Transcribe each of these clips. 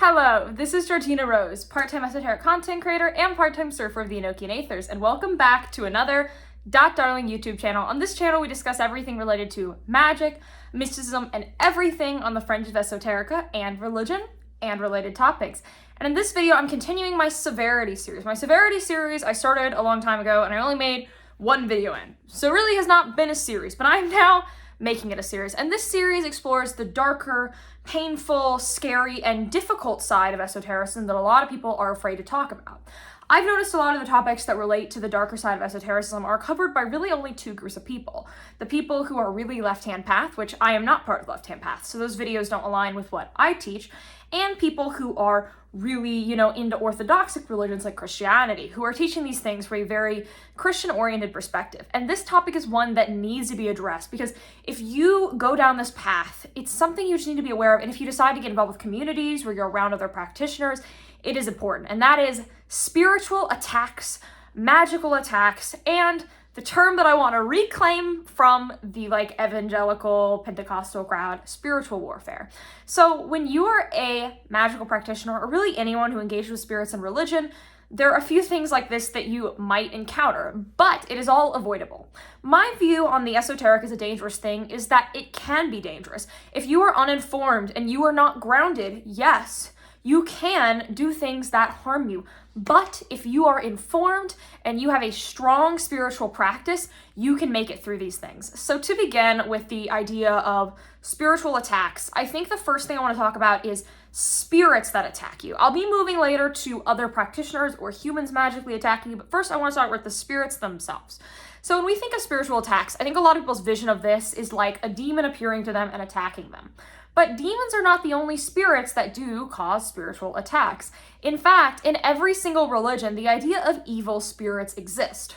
Hello, this is Georgina Rose, part-time esoteric content creator and part-time surfer of the Enochian Aethers, and welcome back to another Darling YouTube channel. On this channel, we discuss everything related to magic, mysticism, and everything on the fringe of esoterica and religion and related topics. And in this video, I'm continuing my Severity series. My Severity series I started a long time ago, and I only made one video in. So it really has not been a series, but I'm now making it a series. And this series explores the darker, painful, scary, and difficult side of esotericism that a lot of people are afraid to talk about. I've noticed a lot of the topics that relate to the darker side of esotericism are covered by really only two groups of people. The people who are really left-hand path, which I am not part of left-hand path, so those videos don't align with what I teach, and people who are really, into orthodoxic religions like Christianity, who are teaching these things from a very Christian-oriented perspective. And this topic is one that needs to be addressed, because if you go down this path, it's something you just need to be aware of, and if you decide to get involved with communities where you're around other practitioners, it is important, and that is spiritual attacks, magical attacks, and the term that I want to reclaim from the evangelical Pentecostal crowd, spiritual warfare. So when you are a magical practitioner, or really anyone who engages with spirits and religion, there are a few things like this that you might encounter, but it is all avoidable. My view on the esoteric as a dangerous thing is that it can be dangerous. If you are uninformed and you are not grounded, yes, you can do things that harm you. But if you are informed and you have a strong spiritual practice, you can make it through these things. So to begin with the idea of spiritual attacks, I think the first thing I want to talk about is spirits that attack you. I'll be moving later to other practitioners or humans magically attacking you, but first I want to start with the spirits themselves. So when we think of spiritual attacks, I think a lot of people's vision of this is like a demon appearing to them and attacking them. But demons are not the only spirits that do cause spiritual attacks. In fact, in every single religion, the idea of evil spirits exist.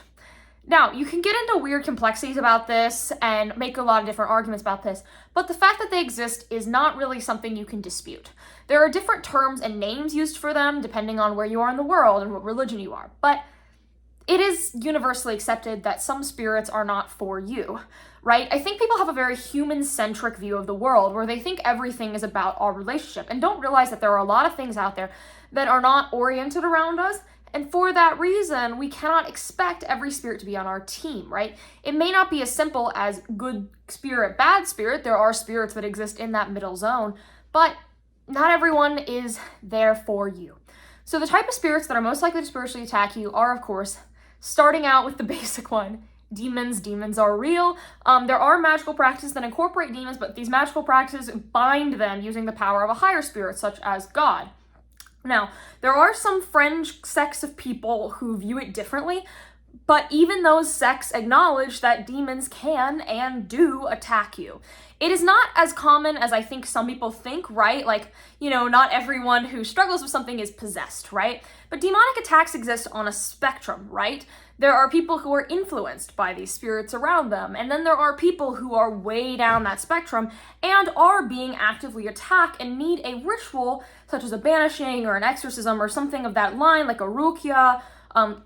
Now, you can get into weird complexities about this and make a lot of different arguments about this, but the fact that they exist is not really something you can dispute. There are different terms and names used for them depending on where you are in the world and what religion you are, but it is universally accepted that some spirits are not for you, right? I think people have a very human-centric view of the world where they think everything is about our relationship and don't realize that there are a lot of things out there that are not oriented around us. And for that reason, we cannot expect every spirit to be on our team, right? It may not be as simple as good spirit, bad spirit. There are spirits that exist in that middle zone, but not everyone is there for you. So the type of spirits that are most likely to spiritually attack you are, of course, starting out with the basic one, demons. Demons are real. There are magical practices that incorporate demons, but these magical practices bind them using the power of a higher spirit, such as God. Now, there are some fringe sects of people who view it differently, but even those sects acknowledge that demons can and do attack you. It is not as common as I think some people think, right? Not everyone who struggles with something is possessed, right? But demonic attacks exist on a spectrum, right? There are people who are influenced by these spirits around them, and then there are people who are way down that spectrum and are being actively attacked and need a ritual, such as a banishing or an exorcism or something of that line, like a ruqya,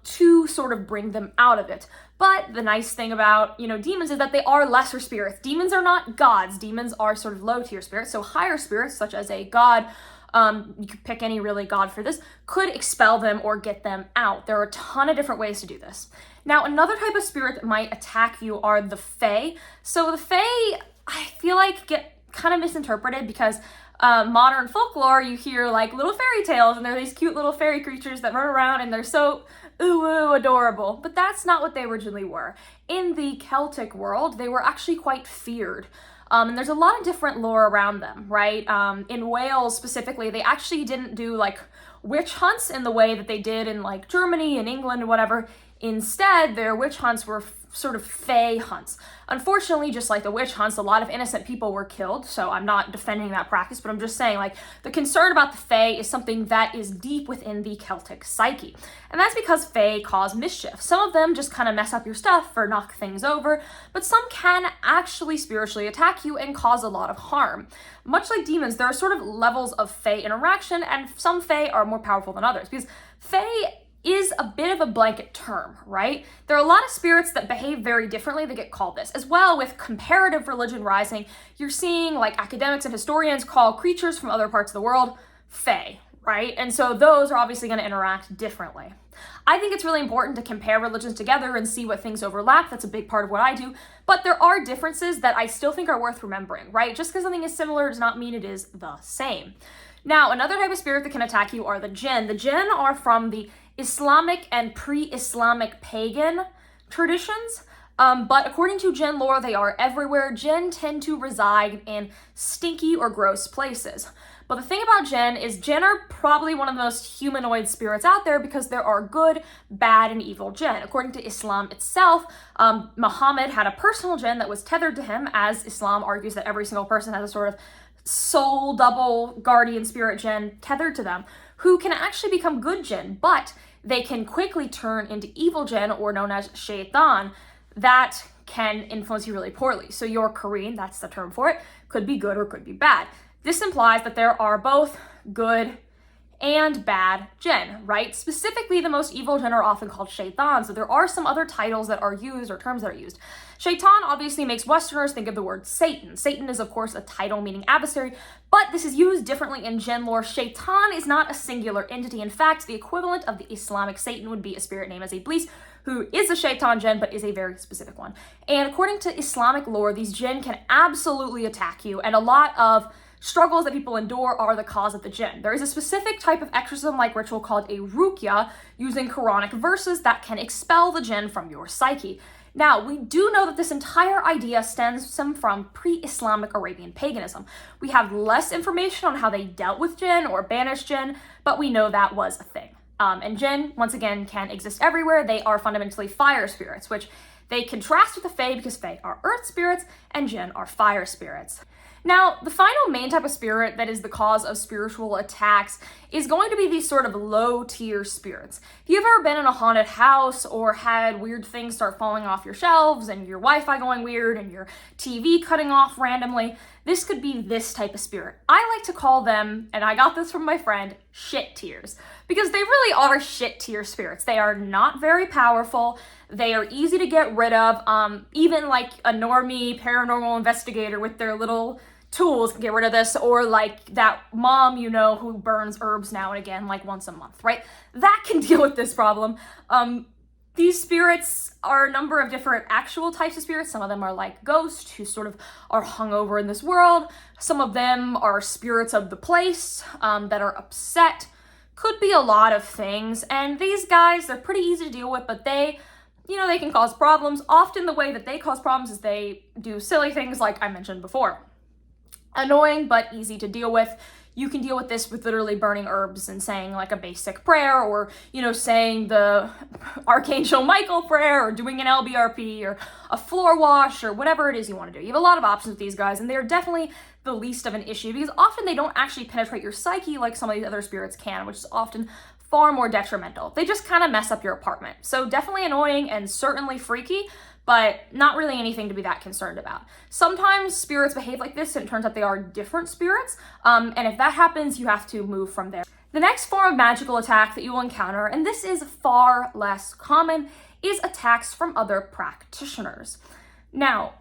to sort of bring them out of it. But the nice thing about, demons is that they are lesser spirits. Demons are not gods. Demons are sort of low-tier spirits. So higher spirits, such as a god, you could pick any really god for this, could expel them or get them out. There are a ton of different ways to do this. Now, another type of spirit that might attack you are the Fae. So the Fae, I feel like, get kind of misinterpreted because modern folklore, you hear little fairy tales, and they're these cute little fairy creatures that run around and they're so adorable. But that's not what they originally were. In the Celtic world, they were actually quite feared. And there's a lot of different lore around them, right? In Wales specifically, they actually didn't do witch hunts in the way that they did in Germany and England and whatever. Instead, their witch hunts were sort of fae hunts. Unfortunately, just like the witch hunts, a lot of innocent people were killed, so I'm not defending that practice, but I'm just saying, the concern about the fae is something that is deep within the Celtic psyche. And that's because fae cause mischief. Some of them just kind of mess up your stuff or knock things over, but some can actually spiritually attack you and cause a lot of harm. Much like demons, there are sort of levels of fae interaction, and some fae are more powerful than others, because fae is a bit of a blanket term, right? There are a lot of spirits that behave very differently that get called this. As well, with comparative religion rising, you're seeing academics and historians call creatures from other parts of the world fae, right? And so those are obviously going to interact differently. I think it's really important to compare religions together and see what things overlap. That's a big part of what I do. But there are differences that I still think are worth remembering, right? Just because something is similar does not mean it is the same. Now, another type of spirit that can attack you are the jinn. The jinn are from the Islamic and pre-Islamic pagan traditions. But according to jinn lore, they are everywhere. Jinn tend to reside in stinky or gross places. But the thing about jinn is jinn are probably one of the most humanoid spirits out there because there are good, bad, and evil jinn. According to Islam itself, Muhammad had a personal jinn that was tethered to him, as Islam argues that every single person has a sort of soul double guardian spirit jinn tethered to them, who can actually become good jinn, but they can quickly turn into evil jinn, or known as shaitan, that can influence you really poorly. So your Korean, that's the term for it, could be good or could be bad. This implies that there are both good and bad jinn, right? Specifically, the most evil jinn are often called shaitan, so there are some other titles that are used or terms that are used. Shaitan obviously makes Westerners think of the word Satan. Satan is, of course, a title meaning adversary, but this is used differently in jinn lore. Shaitan is not a singular entity. In fact, the equivalent of the Islamic Satan would be a spirit named as Iblis, who is a shaitan jinn, but is a very specific one. And according to Islamic lore, these jinn can absolutely attack you, and a lot of struggles that people endure are the cause of the jinn. There is a specific type of exorcism-like ritual called a ruqya, using Quranic verses that can expel the jinn from your psyche. Now, we do know that this entire idea stems from pre-Islamic Arabian paganism. We have less information on how they dealt with jinn or banished jinn, but we know that was a thing. And jinn, once again, can exist everywhere. They are fundamentally fire spirits, which they contrast with the fae because fae are earth spirits and jinn are fire spirits. Now, the final main type of spirit that is the cause of spiritual attacks is going to be these sort of low-tier spirits. If you've ever been in a haunted house or had weird things start falling off your shelves and your Wi-Fi going weird and your TV cutting off randomly, this could be this type of spirit. I like to call them, and I got this from my friend, shit tiers, because they really are shit tier spirits. They are not very powerful. They are easy to get rid of. Even like a normie paranormal investigator with their little tools can get rid of this, or like that mom you know who burns herbs now and again like once a month, right? That can deal with this problem. These spirits are a number of different actual types of spirits. Some of them are like ghosts who sort of are hung over in this world. Some of them are spirits of the place that are upset. Could be a lot of things. And these guys, they're pretty easy to deal with, but they can cause problems. Often the way that they cause problems is they do silly things like I mentioned before. Annoying, but easy to deal with. You can deal with this with literally burning herbs and saying like a basic prayer, or, saying the Archangel Michael prayer, or doing an LBRP, or a floor wash, or whatever it is you want to do. You have a lot of options with these guys, and they're definitely the least of an issue because often they don't actually penetrate your psyche like some of these other spirits can, which is often far more detrimental. They just kind of mess up your apartment. So definitely annoying and certainly freaky, but not really anything to be that concerned about. Sometimes spirits behave like this and it turns out they are different spirits, and if that happens, you have to move from there. The next form of magical attack that you will encounter, and this is far less common, is attacks from other practitioners. Now,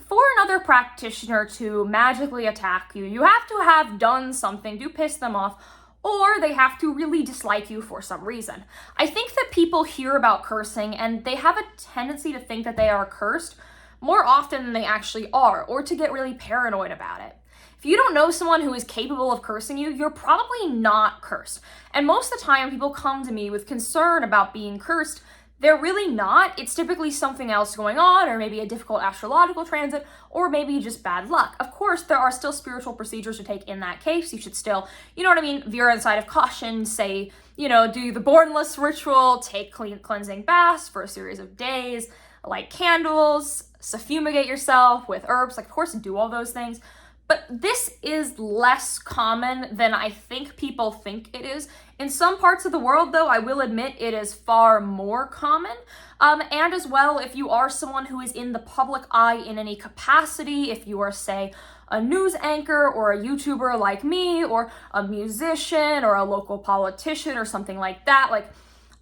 for another practitioner to magically attack you, you have to have done something to piss them off, or they have to really dislike you for some reason. I think that people hear about cursing and they have a tendency to think that they are cursed more often than they actually are, or to get really paranoid about it. If you don't know someone who is capable of cursing you, you're probably not cursed. And most of the time, people come to me with concern about being cursed. They're really not. It's typically something else going on, or maybe a difficult astrological transit, or maybe just bad luck. Of course, there are still spiritual procedures to take in that case. You should still, veer on the side of caution, say, do the bornless ritual, take cleansing baths for a series of days, light candles, suffumigate yourself with herbs, of course, do all those things. But this is less common than I think people think it is. In some parts of the world, though, I will admit it is far more common. And as well, if you are someone who is in the public eye in any capacity, if you are, say, a news anchor or a YouTuber like me, or a musician or a local politician or something like that,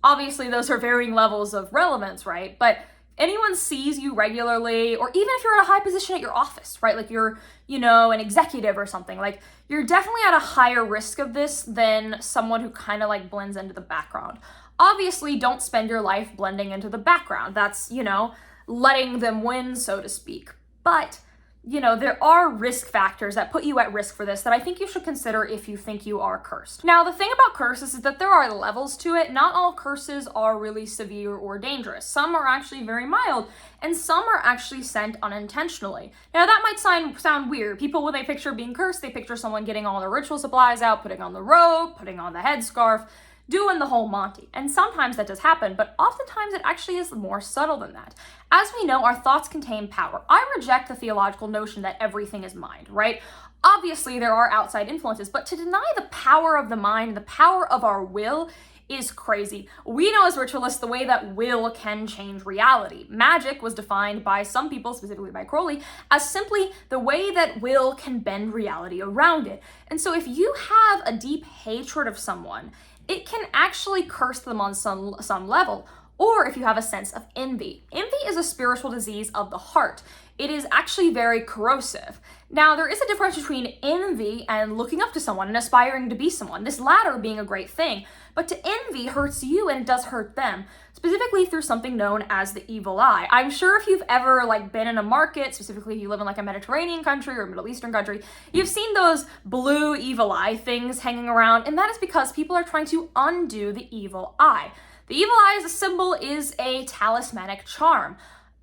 obviously those are varying levels of relevance, right? But anyone sees you regularly, or even if you're in a high position at your office, right? Like you're, an executive or something, like you're definitely at a higher risk of this than someone who kind of like blends into the background. Obviously, don't spend your life blending into the background. That's, letting them win, so to speak. But there are risk factors that put you at risk for this that I think you should consider if you think you are cursed. Now, the thing about curses is that there are levels to it. Not all curses are really severe or dangerous. Some are actually very mild, and some are actually sent unintentionally. Now, that might sound weird. People, when they picture being cursed, they picture someone getting all the ritual supplies out, putting on the robe, putting on the headscarf, doing the whole Monty. And sometimes that does happen, but oftentimes it actually is more subtle than that. As we know, our thoughts contain power. I reject the theological notion that everything is mind, right? Obviously, there are outside influences, but to deny the power of the mind, the power of our will, is crazy. We know as ritualists the way that will can change reality. Magic was defined by some people, specifically by Crowley, as simply the way that will can bend reality around it. And so if you have a deep hatred of someone, it can actually curse them on some level. Or if you have a sense of envy. Envy is a spiritual disease of the heart. It is actually very corrosive. Now, there is a difference between envy and looking up to someone and aspiring to be someone, this latter being a great thing. But to envy hurts you and it does hurt them, specifically through something known as the evil eye. I'm sure if you've ever been in a market, specifically if you live in a Mediterranean country or Middle Eastern country, you've seen those blue evil eye things hanging around, and that is because people are trying to undo the evil eye. The evil eye as a symbol is a talismanic charm.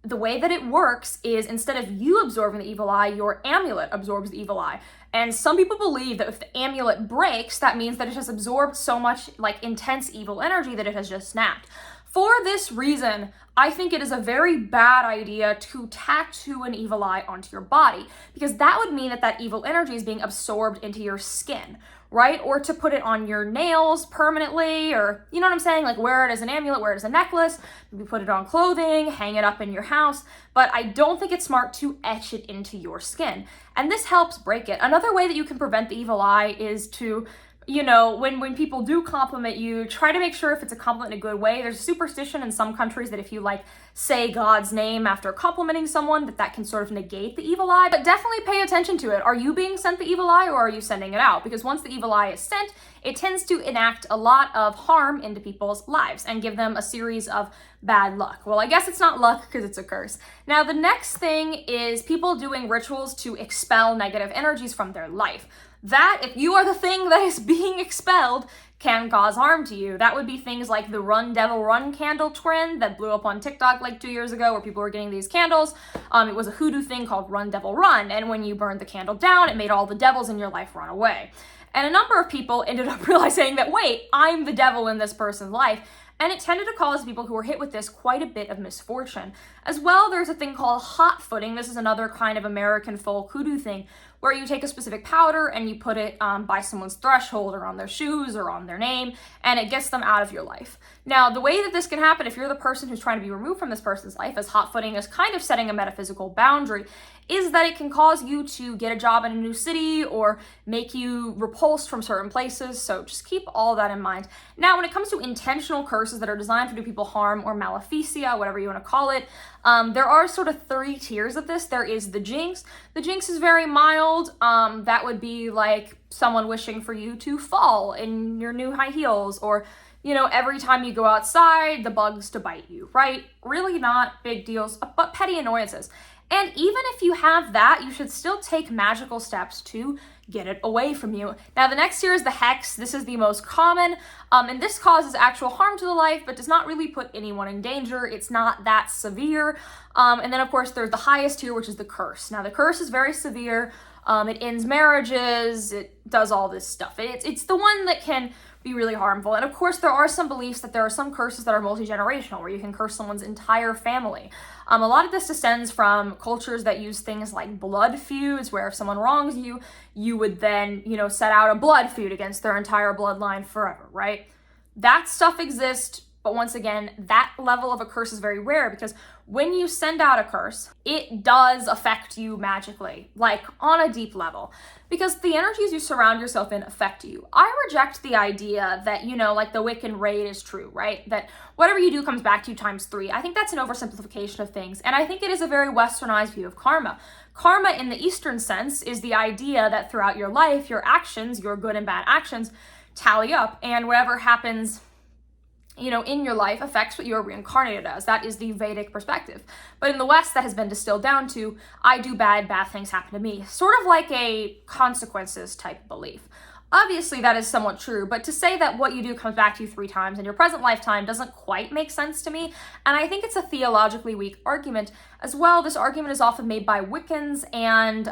The way that it works is instead of you absorbing the evil eye, your amulet absorbs the evil eye. And some people believe that if the amulet breaks, that means that it has absorbed so much intense evil energy that it has just snapped. For this reason, I think it is a very bad idea to tattoo an evil eye onto your body, because that would mean that evil energy is being absorbed into your skin, right? Or to put it on your nails permanently, or you know what I'm saying? Wear it as an amulet, wear it as a necklace, maybe put it on clothing, hang it up in your house. But I don't think it's smart to etch it into your skin. And this helps break it. Another way that you can prevent the evil eye is to when people do compliment you, try to make sure if it's a compliment in a good way. There's a superstition in some countries that if you say God's name after complimenting someone, that can sort of negate the evil eye. But definitely pay attention to it. Are you being sent the evil eye, or are you sending it out? Because once the evil eye is sent, it tends to enact a lot of harm into people's lives and give them a series of bad luck. Well, I guess it's not luck because it's a curse. Now, the next thing is people doing rituals to expel negative energies from their life. That, if you are the thing that is being expelled, can cause harm to you. That would be things like the Run Devil Run candle trend that blew up on TikTok 2 years ago, where people were getting these candles. It was a hoodoo thing called Run Devil Run, and when you burned the candle down, it made all the devils in your life run away. And a number of people ended up realizing that, wait, I'm the devil in this person's life. And it tended to cause people who were hit with this quite a bit of misfortune. As well, there's a thing called hot footing. This is another kind of American folk hoodoo thing, where you take a specific powder and you put it by someone's threshold or on their shoes or on their name, and it gets them out of your life. Now, the way that this can happen, if you're the person who's trying to be removed from this person's life, as hot footing is kind of setting a metaphysical boundary, is that it can cause you to get a job in a new city or make you repulsed from certain places. So just keep all that in mind. Now, when it comes to intentional curses that are designed to do people harm, or maleficia, whatever you want to call it, there are sort of 3 tiers of this. There is the jinx. The jinx is very mild. That would be like someone wishing for you to fall in your new high heels, or every time you go outside, the bugs to bite you, right? Really not big deals, but petty annoyances. And even if you have that, you should still take magical steps to get it away from you. Now, the next tier is the hex. This is the most common, and this causes actual harm to the life, but does not really put anyone in danger. It's not that severe. And then, of course, there's the highest tier, which is the curse. Now, the curse is very severe. It ends marriages. It does all this stuff. It's the one that can be really harmful. And of course, there are some beliefs that there are some curses that are multi-generational, where you can curse someone's entire family. A lot of this descends from cultures that use things like blood feuds, where if someone wrongs you, you would then, set out a blood feud against their entire bloodline forever, right? That stuff exists. But once again, that level of a curse is very rare, because when you send out a curse, it does affect you magically, like on a deep level, because the energies you surround yourself in affect you. I reject the idea that, like the Wiccan raid is true, right? That whatever you do comes back to you times 3. I think that's an oversimplification of things, and I think it is a very westernized view of karma. Karma in the Eastern sense is the idea that throughout your life, your actions, your good and bad actions, tally up, and whatever happens in your life affects what you are reincarnated as. That is the Vedic perspective. But in the West, that has been distilled down to, I do bad things happen to me. Sort of like a consequences type belief. Obviously, that is somewhat true, but to say that what you do comes back to you 3 times in your present lifetime doesn't quite make sense to me, and I think it's a theologically weak argument. As well, this argument is often made by Wiccans, and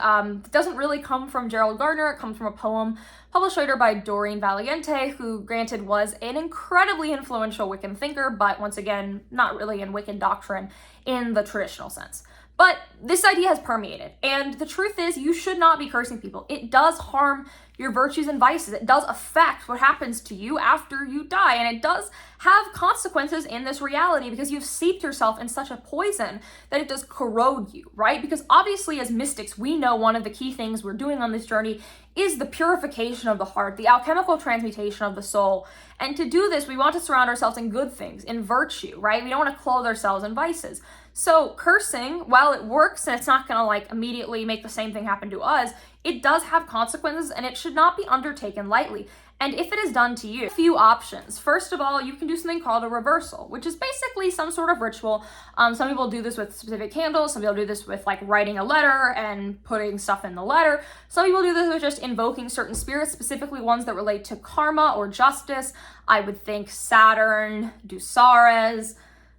it doesn't really come from Gerald Gardner. It comes from a poem published later by Doreen Valiente, who, granted, was an incredibly influential Wiccan thinker, but once again, not really in Wiccan doctrine in the traditional sense. But this idea has permeated, and the truth is, you should not be cursing people. It does harm your virtues and vices. It does affect what happens to you after you die, and it does have consequences in this reality because you've seeped yourself in such a poison that it does corrode you, right? Because obviously, as mystics, we know one of the key things we're doing on this journey is the purification of the heart, the alchemical transmutation of the soul. And to do this, we want to surround ourselves in good things, in virtue, right? We don't want to clothe ourselves in vices. So cursing, while it works and it's not going to immediately make the same thing happen to us, it does have consequences and it should not be undertaken lightly. And if it is done to you, a few options. First of all, you can do something called a reversal, which is basically some sort of ritual. Some people do this with specific candles. Some people do this with writing a letter and putting stuff in the letter. Some people do this with just invoking certain spirits, specifically ones that relate to karma or justice. I would think Saturn, Dusares.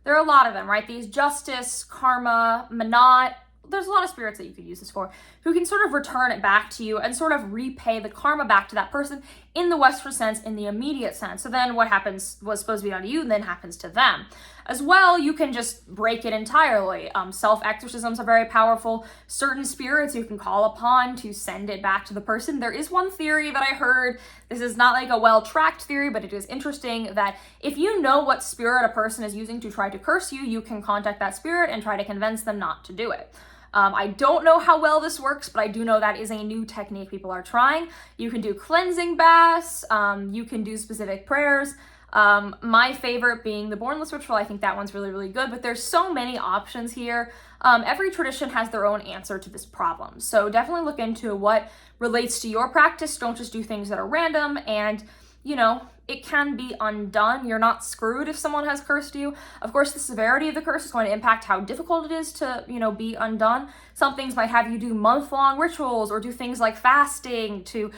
There are a lot of them, right? These justice, karma, Manat. There's a lot of spirits that you could use this for, who can sort of return it back to you and sort of repay the karma back to that person in the Western sense, in the immediate sense. So then what happens was supposed to be done to you then happens to them. As well, you can just break it entirely. Self-exorcisms are very powerful. Certain spirits you can call upon to send it back to the person. There is one theory that I heard. This is not a well-tracked theory, but it is interesting that if you know what spirit a person is using to try to curse you, you can contact that spirit and try to convince them not to do it. I don't know how well this works, but I do know that is a new technique people are trying. You can do cleansing baths. You can do specific prayers. My favorite being the Bornless ritual. I think that one's really, really good, but there's so many options here. Every tradition has their own answer to this problem. So definitely look into what relates to your practice. Don't just do things that are random, and it can be undone. You're not screwed if someone has cursed you. Of course, the severity of the curse is going to impact how difficult it is to, be undone. Some things might have you do month-long rituals or do things like fasting to,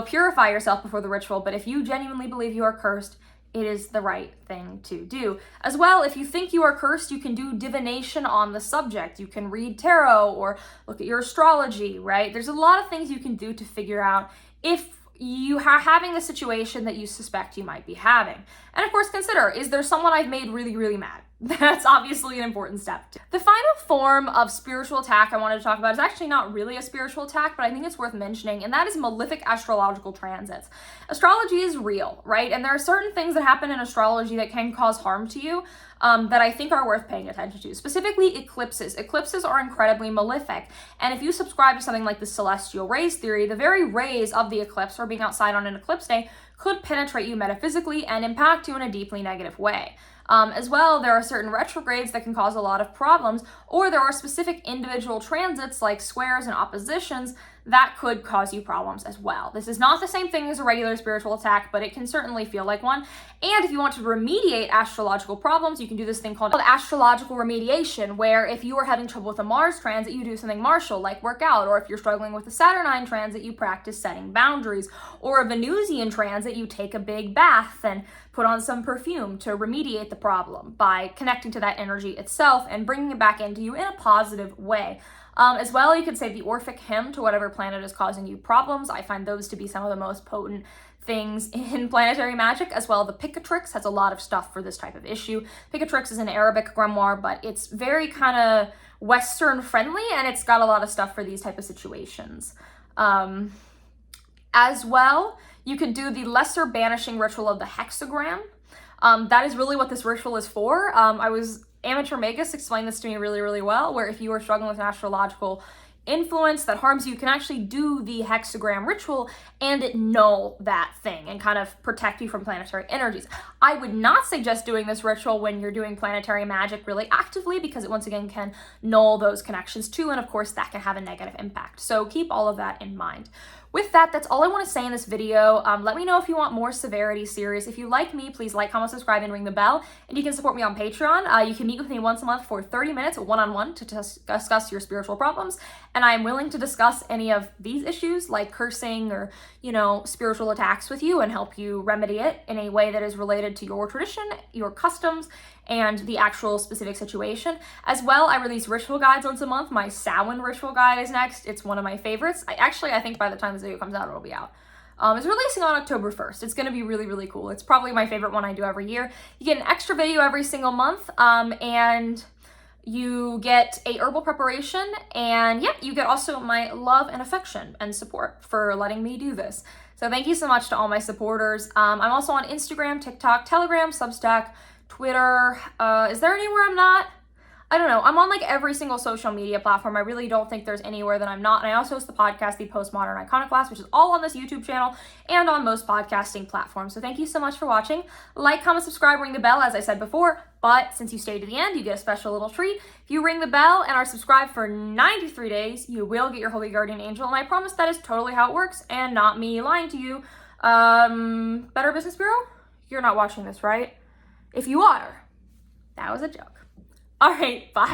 purify yourself before the ritual. But if you genuinely believe you are cursed, it is the right thing to do. As well, if you think you are cursed, you can do divination on the subject. You can read tarot or look at your astrology, right? There's a lot of things you can do to figure out if you are having the situation that you suspect you might be having. And of course, consider, is there someone I've made really, really mad? That's obviously an important step. The final form of spiritual attack I wanted to talk about is actually not really a spiritual attack, but I think it's worth mentioning, and that is malefic astrological transits. Astrology is real, right? And there are certain things that happen in astrology that can cause harm to you that I think are worth paying attention to. Specifically, eclipses. Eclipses are incredibly malefic, and if you subscribe to something like the celestial rays theory, the very rays of the eclipse, or being outside on an eclipse day, could penetrate you metaphysically and impact you in a deeply negative way. As well, there are certain retrogrades that can cause a lot of problems, or there are specific individual transits like squares and oppositions that could cause you problems as well. This is not the same thing as a regular spiritual attack, but it can certainly feel like one. And if you want to remediate astrological problems, you can do this thing called astrological remediation, where if you are having trouble with a Mars transit, you do something martial, like work out, or if you're struggling with a Saturnine transit, you practice setting boundaries, or a Venusian transit, you take a big bath and put on some perfume to remediate the problem by connecting to that energy itself and bringing it back into you in a positive way. As well, you could say the Orphic hymn to whatever planet is causing you problems. I find those to be some of the most potent things in planetary magic. As well, the Picatrix has a lot of stuff for this type of issue. Picatrix is an Arabic grimoire, but it's very kind of Western friendly, and it's got a lot of stuff for these type of situations. As well, you could do the lesser banishing ritual of the hexagram. That is really what this ritual is for. I was Amateur Magus explained this to me really, really well, where if you are struggling with an astrological influence that harms you, can actually do the hexagram ritual and it null that thing and kind of protect you from planetary energies. I would not suggest doing this ritual when you're doing planetary magic really actively, because it once again can null those connections too, and of course that can have a negative impact. So keep all of that in mind. With that, that's all I want to say in this video. Let me know if you want more Severity series. If you like me, please like, comment, subscribe, and ring the bell. And you can support me on Patreon. You can meet with me once a month for 30 minutes one-on-one to discuss your spiritual problems. And I am willing to discuss any of these issues like cursing or, spiritual attacks with you and help you remedy it in a way that is related to your tradition, your customs, and the actual specific situation. As well, I release ritual guides once a month. My Samhain ritual guide is next. It's one of my favorites. I think by the time this video comes out, it'll be out. It's releasing on October 1st. It's gonna be really, really cool. It's probably my favorite one I do every year. You get an extra video every single month, and you get a herbal preparation, and you get also my love and affection and support for letting me do this. So thank you so much to all my supporters. I'm also on Instagram, TikTok, Telegram, Substack, Twitter. Is there anywhere I'm not? I don't know. I'm on like every single social media platform. I really don't think there's anywhere that I'm not. And I also host the podcast, The Postmodern Iconoclast, which is all on this YouTube channel and on most podcasting platforms. So thank you so much for watching. Like, comment, subscribe, ring the bell, as I said before. But since you stayed to the end, you get a special little treat. If you ring the bell and are subscribed for 93 days, you will get your Holy Guardian Angel. And I promise that is totally how it works and not me lying to you. Better Business Bureau? You're not watching this, right? If you are, that was a joke. All right, bye.